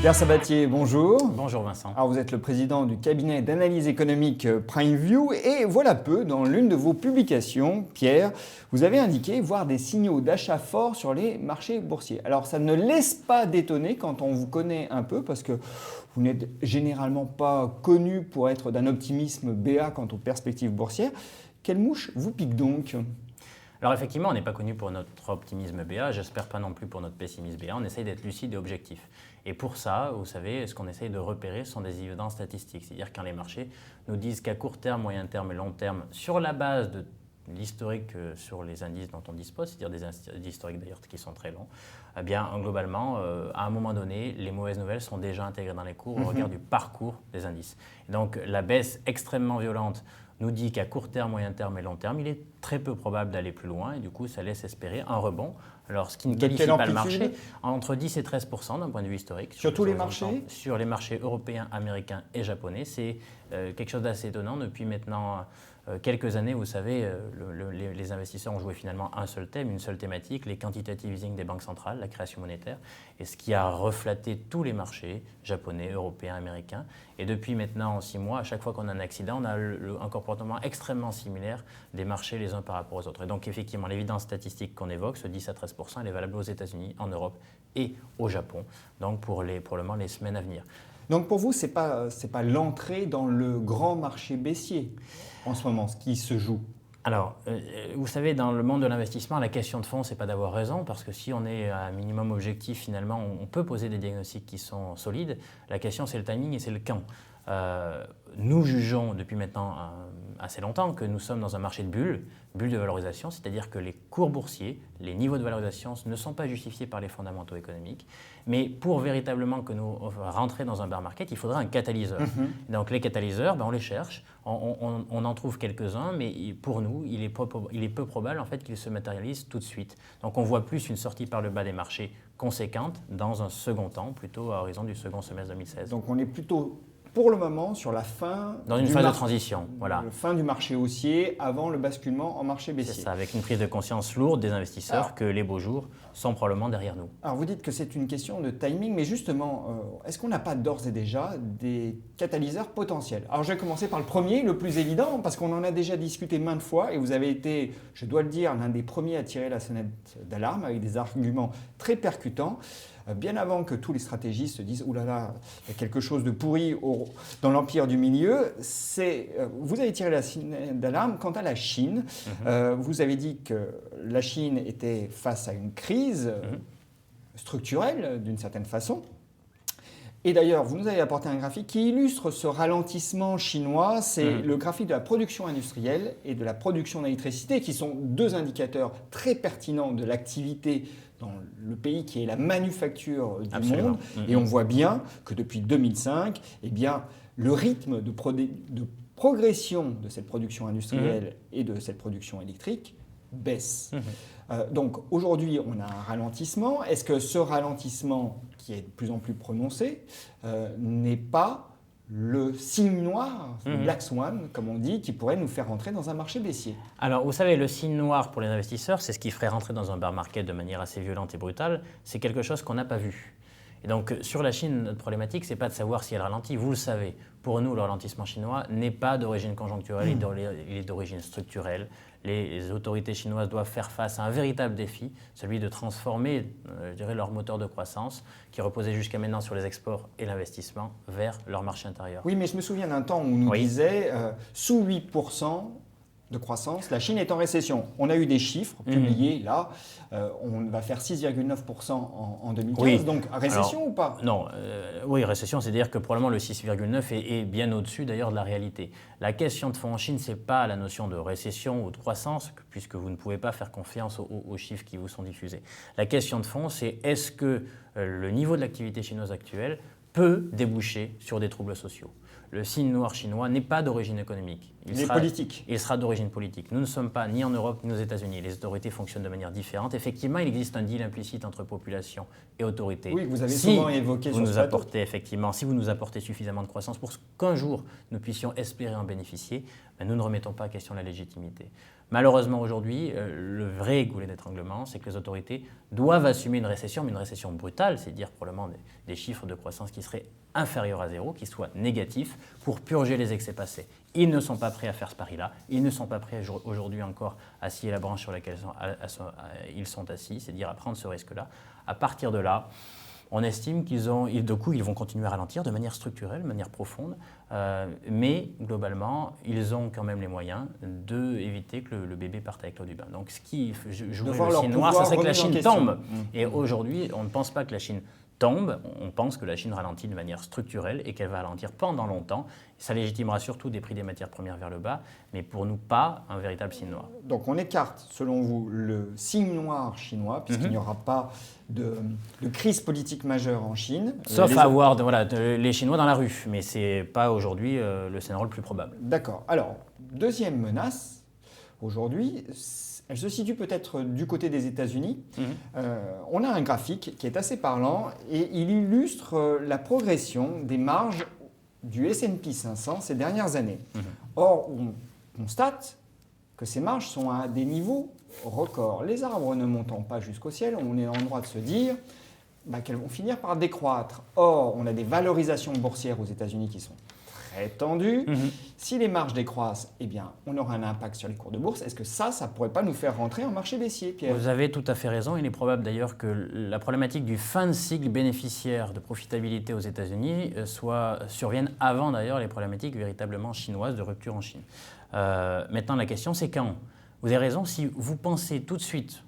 Pierre Sabatier, bonjour. Bonjour Vincent. Alors vous êtes le président du cabinet d'analyse économique PrimeView et voilà peu, dans l'une de vos publications, Pierre, vous avez indiqué voir des signaux d'achat forts sur les marchés boursiers. Alors ça ne laisse pas d'étonner quand on vous connaît un peu parce que vous n'êtes généralement pas connu pour être d'un optimisme béat quant aux perspectives boursières. Quelle mouche vous pique donc ? Alors effectivement, on n'est pas connu pour notre optimisme BA, j'espère pas non plus pour notre pessimisme BA, on essaye d'être lucide et objectif. Et pour ça, vous savez, ce qu'on essaye de repérer sont des évidences statistiques, c'est-à-dire quand les marchés nous disent qu'à court terme, moyen terme et long terme, sur la base de l'historique sur les indices dont on dispose, c'est-à-dire des historiques d'ailleurs qui sont très longs, eh bien globalement, à un moment donné, les mauvaises nouvelles sont déjà intégrées dans les cours au regard du parcours des indices. Et donc la baisse extrêmement violente nous dit qu'à court terme, moyen terme et long terme, il est très peu probable d'aller plus loin et du coup, ça laisse espérer un rebond. Alors, ce qui ne qualifie pas le marché, entre 10 et 13% d'un point de vue historique. Sur tous les marchés ? Sur les marchés européens, américains et japonais. C'est quelque chose d'assez étonnant. Depuis maintenant quelques années, vous savez, les investisseurs ont joué finalement un seul thème, une seule thématique, les quantitative easing des banques centrales, la création monétaire, et ce qui a reflété tous les marchés japonais, européens, américains. Et depuis maintenant 6 mois, à chaque fois qu'on a un accident, on a un comportement extrêmement similaire des marchés les uns par rapport aux autres. Et donc effectivement, l'évidence statistique qu'on évoque, ce 10 à 13%, elle est valable aux États-Unis, en Europe et au Japon, donc pour le moment les semaines à venir. Donc pour vous, ce n'est pas l'entrée dans le grand marché baissier en ce moment, ce qui se joue. Alors, vous savez, dans le monde de l'investissement, la question de fond, ce n'est pas d'avoir raison, parce que si on est à un minimum objectif, finalement, on peut poser des diagnostics qui sont solides. La question, c'est le timing et c'est le quand. Nous jugeons depuis maintenant assez longtemps que nous sommes dans un marché de bulles de valorisation, c'est-à-dire que les cours boursiers, les niveaux de valorisation ne sont pas justifiés par les fondamentaux économiques. Mais pour véritablement que nous rentrions dans un bear market, il faudra un catalyseur. Donc les catalyseurs, on les cherche, on en trouve quelques-uns, mais pour nous, il est peu probable en fait qu'ils se matérialisent tout de suite. Donc on voit plus une sortie par le bas des marchés conséquente dans un second temps, plutôt à horizon du second semestre 2016. Donc on est plutôt pour le moment sur la fin dans une phase de transition, voilà. La fin du marché haussier avant le basculement en marché baissier. C'est ça, avec une prise de conscience lourde des investisseurs que les beaux jours sont probablement derrière nous. Alors vous dites que c'est une question de timing, mais justement, est-ce qu'on n'a pas d'ores et déjà des catalyseurs potentiels ? Alors je vais commencer par le premier, le plus évident, parce qu'on en a déjà discuté maintes fois et vous avez été, je dois le dire, l'un des premiers à tirer la sonnette d'alarme avec des arguments très percutants. Bien avant que tous les stratégistes se disent « Ouh là là, il y a quelque chose de pourri dans l'empire du milieu », vous avez tiré la sonnette d'alarme quant à la Chine. Vous avez dit que la Chine était face à une crise structurelle d'une certaine façon. Et d'ailleurs, vous nous avez apporté un graphique qui illustre ce ralentissement chinois. C'est le graphique de la production industrielle et de la production d'électricité, qui sont deux indicateurs très pertinents de l'activité dans le pays qui est la manufacture du monde. Et on voit bien que depuis 2005, eh bien, le rythme de progression de cette production industrielle et de cette production électrique baisse. Donc aujourd'hui, on a un ralentissement. Est-ce que ce ralentissement, qui est de plus en plus prononcé, n'est pas le signe noir, le Black Swan, comme on dit, qui pourrait nous faire rentrer dans un marché baissier? Alors, vous savez, le signe noir pour les investisseurs, c'est ce qui ferait rentrer dans un bear market de manière assez violente et brutale. C'est quelque chose qu'on n'a pas vu. Et donc, sur la Chine, notre problématique, ce n'est pas de savoir si elle ralentit. Vous le savez, pour nous, le ralentissement chinois n'est pas d'origine conjoncturelle, il est d'origine structurelle. Les autorités chinoises doivent faire face à un véritable défi, celui de transformer, leur moteur de croissance, qui reposait jusqu'à maintenant sur les exports et l'investissement, vers leur marché intérieur. Oui, mais je me souviens d'un temps où on nous disait sous 8% de croissance, la Chine est en récession. On a eu des chiffres publiés là, on va faire 6,9% en 2015, oui. Donc récession ou pas? Non, oui, récession, c'est-à-dire que probablement le 6,9 est bien au-dessus d'ailleurs de la réalité. La question de fond en Chine, ce n'est pas la notion de récession ou de croissance, puisque vous ne pouvez pas faire confiance aux chiffres qui vous sont diffusés. La question de fond, c'est est-ce que le niveau de l'activité chinoise actuelle peut déboucher sur des troubles sociaux? Le signe noir chinois n'est pas d'origine économique. Il est politique. Il sera d'origine politique. Nous ne sommes pas ni en Europe ni aux États-Unis. Les autorités fonctionnent de manière différente. Effectivement, il existe un deal implicite entre population et autorité. Oui, vous avez souvent évoqué sur ce plateau. Si vous nous apportez suffisamment de croissance pour qu'un jour nous puissions espérer en bénéficier, mais nous ne remettons pas en question la légitimité. Malheureusement, aujourd'hui, le vrai goulet d'étranglement, c'est que les autorités doivent assumer une récession, mais une récession brutale, c'est-à-dire probablement des chiffres de croissance qui seraient inférieurs à zéro, qui soient négatifs, pour purger les excès passés. Ils ne sont pas prêts à faire ce pari-là. Ils ne sont pas prêts aujourd'hui encore à scier la branche sur laquelle ils sont assis, c'est-à-dire à prendre ce risque-là. À partir de là, on estime ils vont continuer à ralentir de manière structurelle, de manière profonde, mais globalement, ils ont quand même les moyens d'éviter que le bébé parte avec l'eau du bain. Donc, ce qui jouerait le signe noir, ce serait que la Chine tombe. Et aujourd'hui, on ne pense pas que la Chine tombe, on pense que la Chine ralentit de manière structurelle et qu'elle va ralentir pendant longtemps. Ça légitimera surtout des prix des matières premières vers le bas, mais pour nous, pas un véritable signe noir. Donc on écarte, selon vous, le signe noir chinois, puisqu'il n'y aura pas de crise politique majeure en Chine. Sauf à avoir les Chinois dans la rue, mais ce n'est pas aujourd'hui le scénario le plus probable. D'accord. Alors, deuxième menace, aujourd'hui, elle se situe peut-être du côté des États-Unis. On a un graphique qui est assez parlant et il illustre la progression des marges du S&P 500 ces dernières années. Or, on constate que ces marges sont à des niveaux records. Les arbres ne montant pas jusqu'au ciel, on est en droit de se dire qu'elles vont finir par décroître. Or, on a des valorisations boursières aux États-Unis qui sont très tendues. Si les marges décroissent, eh bien, on aura un impact sur les cours de bourse. Est-ce que ça ne pourrait pas nous faire rentrer en marché baissier, Pierre ? Vous avez tout à fait raison. Il est probable d'ailleurs que la problématique du fin de cycle bénéficiaire de profitabilité aux États-Unis survienne avant d'ailleurs les problématiques véritablement chinoises de rupture en Chine. Maintenant, la question, c'est quand ? Vous avez raison, si vous pensez tout de suite,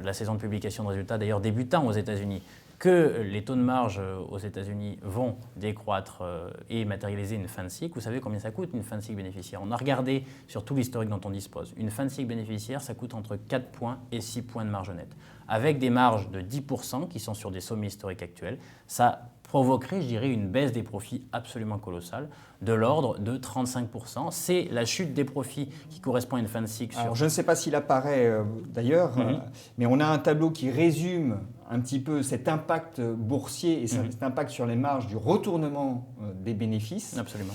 la saison de publication de résultats d'ailleurs débutant aux États-Unis, que les taux de marge aux États-Unis vont décroître et matérialiser une fin de cycle, vous savez combien ça coûte une fin de cycle bénéficiaire ? On a regardé sur tout l'historique dont on dispose. Une fin de cycle bénéficiaire, ça coûte entre 4 points et 6 points de marge nette. Avec des marges de 10% qui sont sur des sommets historiques actuels, ça provoquerait, je dirais, une baisse des profits absolument colossale, de l'ordre de 35%. C'est la chute des profits qui correspond à une fin de cycle. Alors, je ne sais pas s'il apparaît d'ailleurs, mais on a un tableau qui résume un petit peu cet impact boursier et cet impact sur les marges du retournement des bénéfices. Absolument.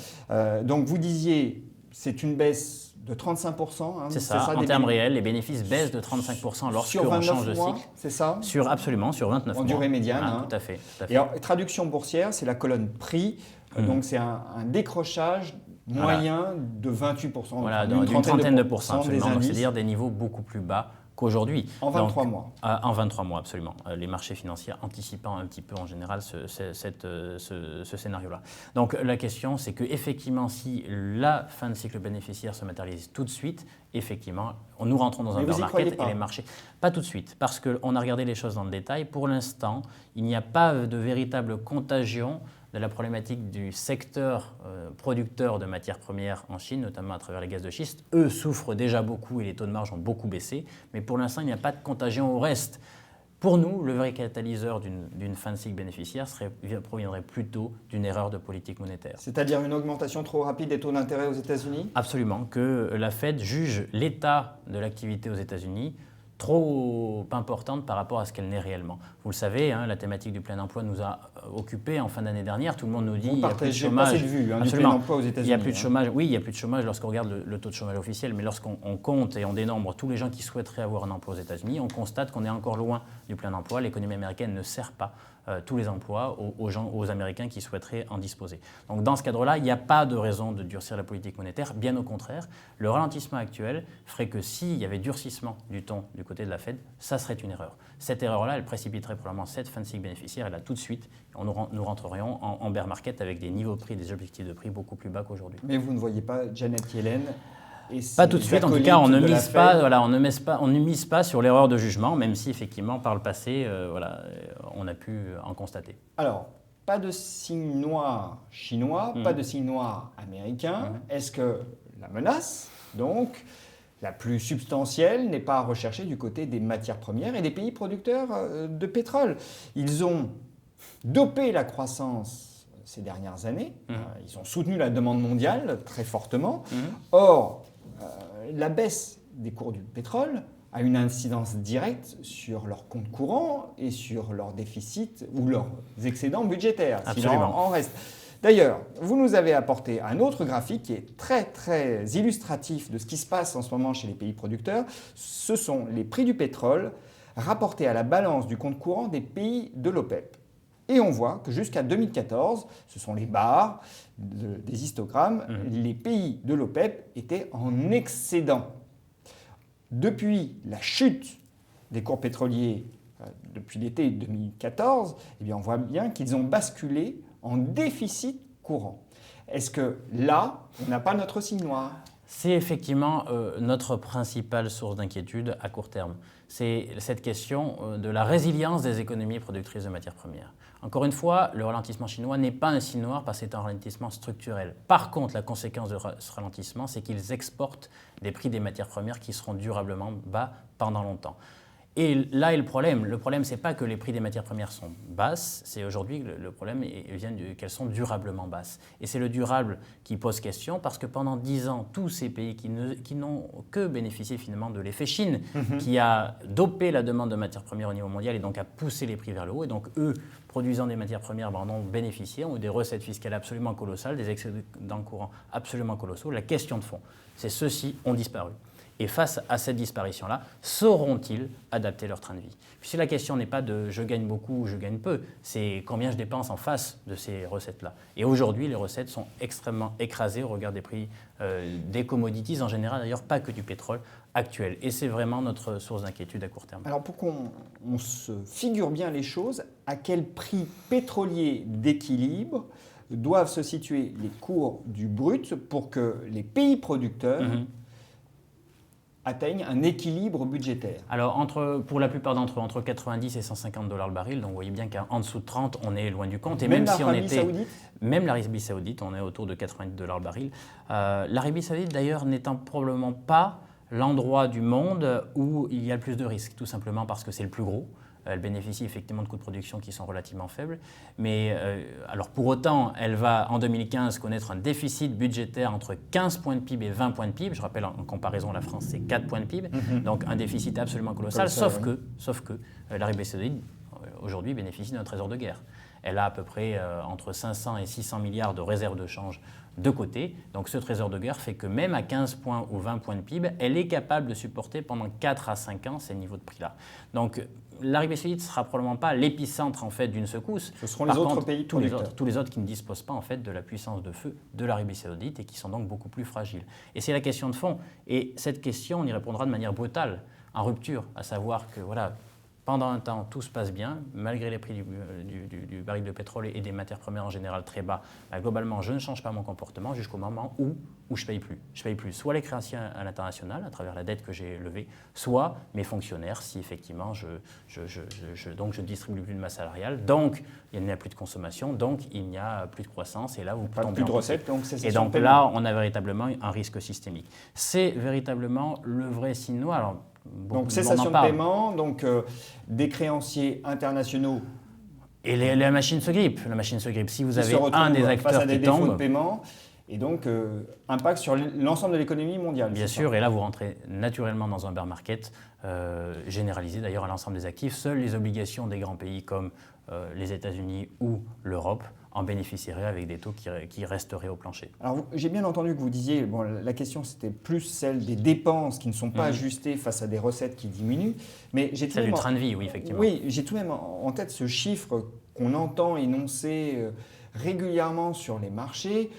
Donc vous disiez, c'est une baisse de 35%. C'est ça, en termes réels, les bénéfices baissent de 35% lorsqu'on change de cycle. C'est ça ? Absolument, sur 29 mois. En durée médiane. Tout à fait. Et alors, traduction boursière, c'est la colonne prix. Donc c'est un décrochage moyen de 28%. Voilà, d'une trentaine de pourcents, absolument. C'est-à-dire des niveaux beaucoup plus bas qu'aujourd'hui. En 23 mois. En 23 mois, absolument. Les marchés financiers anticipant un petit peu en général ce scénario-là. Donc la question, c'est qu'effectivement, si la fin de cycle bénéficiaire se matérialise tout de suite, effectivement, nous rentrons dans un bear market et les marchés. Pas tout de suite, parce qu'on a regardé les choses dans le détail. Pour l'instant, il n'y a pas de véritable contagion de la problématique du secteur producteur de matières premières en Chine, notamment à travers les gaz de schiste. Eux souffrent déjà beaucoup et les taux de marge ont beaucoup baissé, mais pour l'instant, il n'y a pas de contagion au reste. Pour nous, le vrai catalyseur d'une fin de cycle bénéficiaire proviendrait plutôt d'une erreur de politique monétaire. C'est-à-dire une augmentation trop rapide des taux d'intérêt aux États-Unis ? Absolument, que la Fed juge l'état de l'activité aux États-Unis trop importante par rapport à ce qu'elle n'est réellement. Vous le savez, la thématique du plein emploi nous a occupés en fin d'année dernière. Tout le monde nous dit qu'il n'y a plus de chômage. Vous partagez pas cette vue du plein emploi aux États-Unis. Il n'y a plus de chômage. Oui, il n'y a plus de chômage lorsqu'on regarde le taux de chômage officiel, mais lorsqu'on compte et on dénombre tous les gens qui souhaiteraient avoir un emploi aux États-Unis, on constate qu'on est encore loin du plein emploi. L'économie américaine ne sert pas tous les emplois aux Américains qui souhaiteraient en disposer. Donc dans ce cadre-là, il n'y a pas de raison de durcir la politique monétaire. Bien au contraire, le ralentissement actuel ferait que s'il y avait durcissement du ton du côté de la Fed, ça serait une erreur. Cette erreur-là, elle précipiterait probablement cette fin de cycle bénéficiaire et là tout de suite, nous rentrerions en bear market avec des niveaux de prix, des objectifs de prix beaucoup plus bas qu'aujourd'hui. Mais vous ne voyez pas Janet Yellen pas tout de suite, en tout cas, on ne mise pas sur l'erreur de jugement, même si effectivement, par le passé, on a pu en constater. Alors, pas de signe noir chinois, pas de signe noir américain. Est-ce que la menace, donc, la plus substantielle, n'est pas à rechercher du côté des matières premières et des pays producteurs de pétrole ? Ils ont dopé la croissance ces dernières années. Ils ont soutenu la demande mondiale très fortement. Or, la baisse des cours du pétrole a une incidence directe sur leurs comptes courants et sur leurs déficits ou leurs excédents budgétaires, s'il en reste. D'ailleurs, vous nous avez apporté un autre graphique qui est très très illustratif de ce qui se passe en ce moment chez les pays producteurs. Ce sont les prix du pétrole rapportés à la balance du compte courant des pays de l'OPEP. Et on voit que jusqu'à 2014, ce sont les barres des histogrammes, les pays de l'OPEP étaient en excédent. Depuis la chute des cours pétroliers depuis l'été 2014, eh bien on voit bien qu'ils ont basculé en déficit courant. Est-ce que là, on n'a pas notre signe noir ? C'est effectivement notre principale source d'inquiétude à court terme. C'est cette question de la résilience des économies productrices de matières premières. Encore une fois, le ralentissement chinois n'est pas un signe noir parce que c'est un ralentissement structurel. Par contre, la conséquence de ce ralentissement, c'est qu'ils exportent des prix des matières premières qui seront durablement bas pendant longtemps. Et là est le problème. Le problème, ce n'est pas que les prix des matières premières sont basses, c'est aujourd'hui le problème vient qu'elles sont durablement basses. Et c'est le durable qui pose question parce que pendant 10 ans, tous ces pays qui n'ont que bénéficié finalement de l'effet Chine, qui a dopé la demande de matières premières au niveau mondial et donc a poussé les prix vers le haut. Et donc eux, produisant des matières premières, en ont bénéficié, ont eu des recettes fiscales absolument colossales, des excédents courants absolument colossaux. La question de fond, c'est ceux-ci ont disparu. Et face à cette disparition-là, sauront-ils adapter leur train de vie ? Puisque la question n'est pas de je gagne beaucoup ou je gagne peu, c'est combien je dépense en face de ces recettes-là. Et aujourd'hui, les recettes sont extrêmement écrasées au regard des prix des commodities, en général d'ailleurs, pas que du pétrole actuel. Et c'est vraiment notre source d'inquiétude à court terme. Alors pour qu'on se figure bien les choses, à quel prix pétrolier d'équilibre doivent se situer les cours du brut pour que les pays producteurs atteignent un équilibre budgétaire? Alors, pour la plupart d'entre eux, entre 90 et 150 $ le baril. Donc, vous voyez bien qu'en dessous de 30, on est loin du compte. Et même si l'Arabie Saoudite ? Même l'Arabie Saoudite, on est autour de 90 $ le baril. L'Arabie Saoudite, d'ailleurs, n'étant probablement pas l'endroit du monde où il y a le plus de risques, tout simplement parce que c'est le plus gros. Elle bénéficie effectivement de coûts de production qui sont relativement faibles. Mais alors pour autant, elle va en 2015 connaître un déficit budgétaire entre 15 points de PIB et 20 points de PIB. Je rappelle, en comparaison, la France, c'est 4 points de PIB. Donc un déficit absolument colossal, sauf que l'Arabie Saoudite, aujourd'hui, bénéficie d'un trésor de guerre. Elle a à peu près entre 500 et 600 milliards de réserves de change de côté. Donc ce trésor de guerre fait que même à 15 points ou 20 points de PIB, elle est capable de supporter pendant 4 à 5 ans ces niveaux de prix-là. Donc l'Arabie Saoudite ne sera probablement pas l'épicentre en fait d'une secousse. Ce seront les autres pays producteurs. Tous les autres qui ne disposent pas en fait de la puissance de feu de l'Arabie Saoudite et qui sont donc beaucoup plus fragiles. Et c'est la question de fond. Et cette question, on y répondra de manière brutale, en rupture, à savoir que voilà, pendant un temps, tout se passe bien, malgré les prix du baril de pétrole et des matières premières en général très bas. Globalement, je ne change pas mon comportement jusqu'au moment où je ne paye plus. Je paye plus soit les créanciers à l'international, à travers la dette que j'ai levée, soit mes fonctionnaires, si effectivement je ne distribue plus de masse salariale. Donc, il n'y a plus de consommation, donc il n'y a plus de croissance. Et là, vous pas tombez plus de en recettes, donc c'est Et donc là, on a véritablement un risque systémique. C'est véritablement le vrai signe noir. Alors, donc cessation de paiement, donc des créanciers internationaux. Et la machine se grippe. Si vous avez un des acteurs face à des qui tombe, défauts de paiement, et donc impact sur l'ensemble de l'économie mondiale. Bien sûr, et là vous rentrez naturellement dans un bear market généralisé d'ailleurs à l'ensemble des actifs. Seules les obligations des grands pays comme les États-Unis ou l'Europe en bénéficieraient avec des taux qui resteraient au plancher. Alors j'ai bien entendu que vous disiez, bon, la question c'était plus celle des dépenses qui ne sont pas ajustées face à des recettes qui diminuent, mais j'ai tout c'est du train de vie, oui, effectivement. Oui, j'ai tout de même en tête ce chiffre qu'on entend énoncer régulièrement sur les marchés.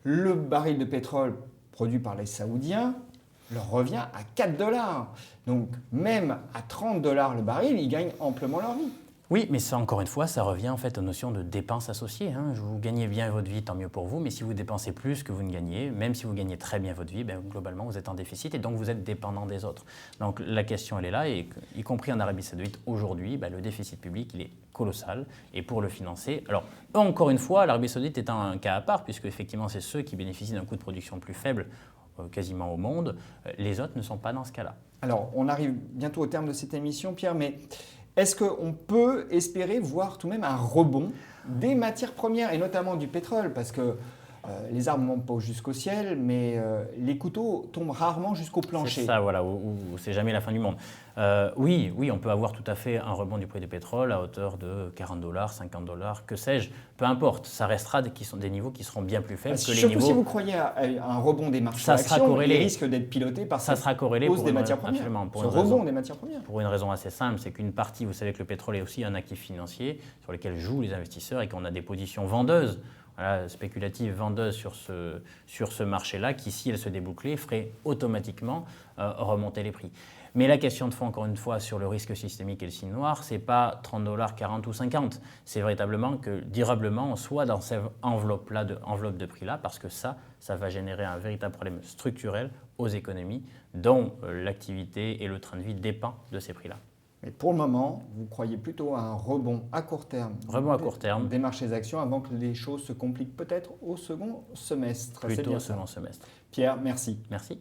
Le baril de pétrole produit par les Saoudiens leur revient à 4 $. Donc même à 30 $ le baril, ils gagnent amplement leur vie. Oui, mais ça, encore une fois, ça revient en fait aux notions de dépenses associées. Vous gagnez bien votre vie, tant mieux pour vous, mais si vous dépensez plus que vous ne gagnez, même si vous gagnez très bien votre vie, globalement, vous êtes en déficit et donc vous êtes dépendant des autres. Donc la question, elle est là, et y compris en Arabie Saoudite, aujourd'hui, le déficit public, il est colossal, et pour le financer, alors encore une fois, l'Arabie Saoudite est un cas à part, puisque effectivement, c'est ceux qui bénéficient d'un coût de production plus faible, quasiment au monde. Les autres ne sont pas dans ce cas-là. Alors, on arrive bientôt au terme de cette émission, Pierre, mais est-ce qu'on peut espérer voir tout de même un rebond des matières premières et notamment du pétrole? Parce que les arbres ne montent pas jusqu'au ciel, mais les couteaux tombent rarement jusqu'au plancher. C'est ça, voilà, où c'est jamais la fin du monde. Oui, on peut avoir tout à fait un rebond du prix du pétrole à hauteur de 40 $, 50 $, que sais-je, peu importe. Ça restera des niveaux qui seront bien plus faibles que les surtout niveaux. Si vous croyez à un rebond des marchés Ça sera actions, corrélé. il risque d'être piloté par Ça sera corrélé hausse pour des une- matières premières. absolument, pour Ce une rebond raison. des matières premières. Pour une raison assez simple, c'est qu'une partie, vous savez que le pétrole est aussi un actif financier sur lequel jouent les investisseurs et qu'on a des positions vendeuses, voilà, spéculatives vendeuses sur ce marché-là qui, si elles se débouclaient, feraient automatiquement remonter les prix. Mais la question de fond, encore une fois, sur le risque systémique et le signe noir, ce n'est pas 30 $, 40 ou 50. C'est véritablement que, durablement, on soit dans cette enveloppe de prix-là, parce que ça va générer un véritable problème structurel aux économies dont l'activité et le train de vie dépend de ces prix-là. Mais pour le moment, vous croyez plutôt à un rebond à court terme, des marchés actions avant que les choses se compliquent peut-être au second semestre. Plutôt au second semestre. Pierre, merci. Merci.